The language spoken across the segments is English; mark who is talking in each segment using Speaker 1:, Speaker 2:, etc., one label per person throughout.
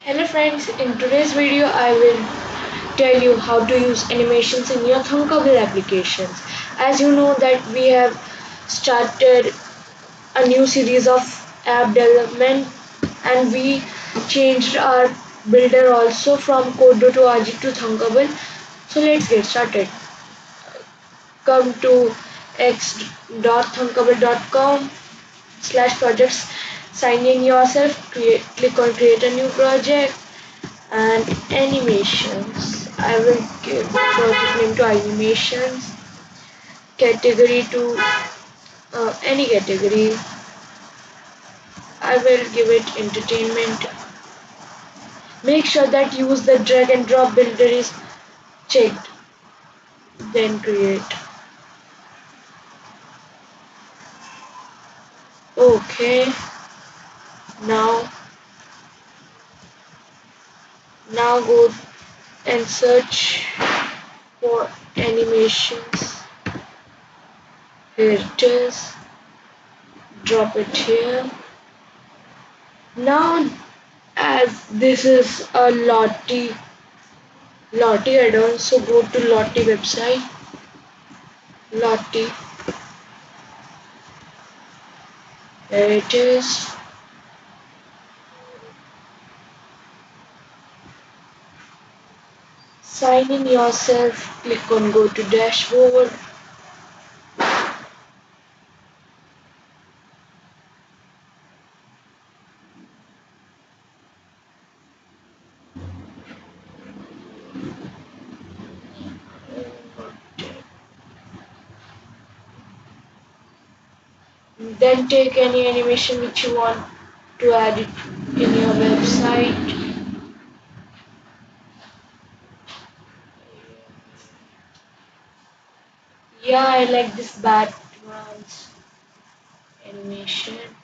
Speaker 1: Hello friends, in today's video I will tell you how to use animations in your Thunkable applications. As you know that we have started a new series of app development and we changed our builder also from code.org to Thunkable. So let's get started. Come to x.thunkable.com/projects, sign in yourself, click on create a new project and animations. I will give project name to animations, category to any category. I will give it entertainment. Make sure that use the drag and drop builder is checked. Then create. Okay. Now go and search for animations. Here it is. Drop it here. Now as this is a Lottie add-on, so go to Lottie website. Lottie, there it is. Sign in yourself, click on go to dashboard. Then take any animation which you want to add it in your website. Yeah, I like this Batman's animation.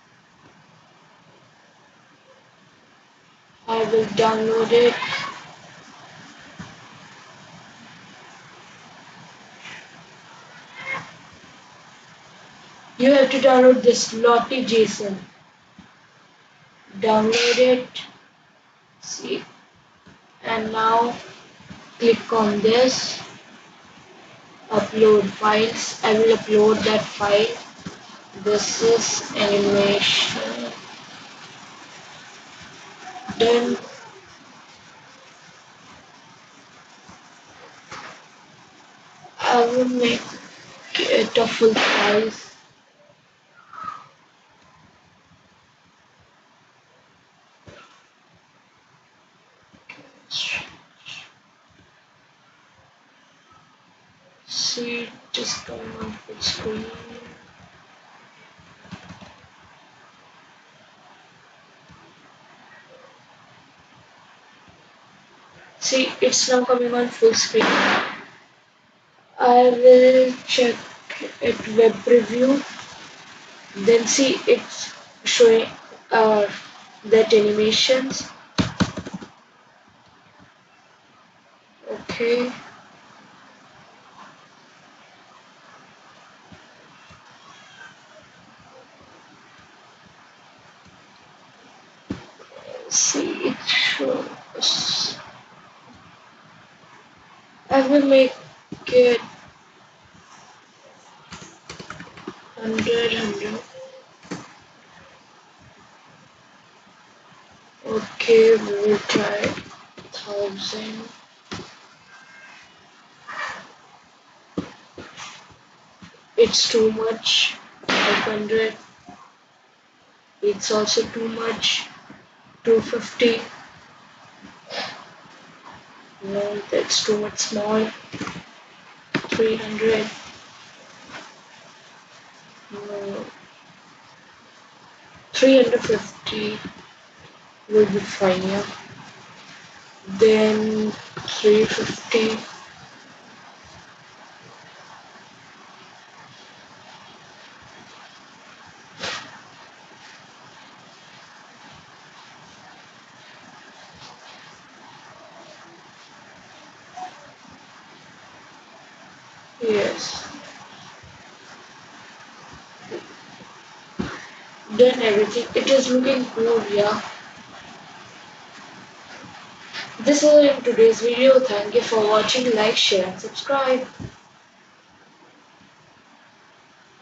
Speaker 1: I will download it. You have to download this Lottie JSON. Download it. See. And now click on this. Upload files. I will upload that file. This is animation. Then I will make it a full size. See, just coming on full screen. See, it's now coming on full screen. I will check it web preview. Then see, it's showing that animations. Okay. See, it shows. I will make it 100. Okay, we will try 1000. It's too much. 500. It's also too much. 250. No, that's too much small. 300. No. 350 will be fine, yeah. Then 350. Yes. Then everything. It is looking good, yeah. This is it in today's video. Thank you for watching. Like, share and subscribe.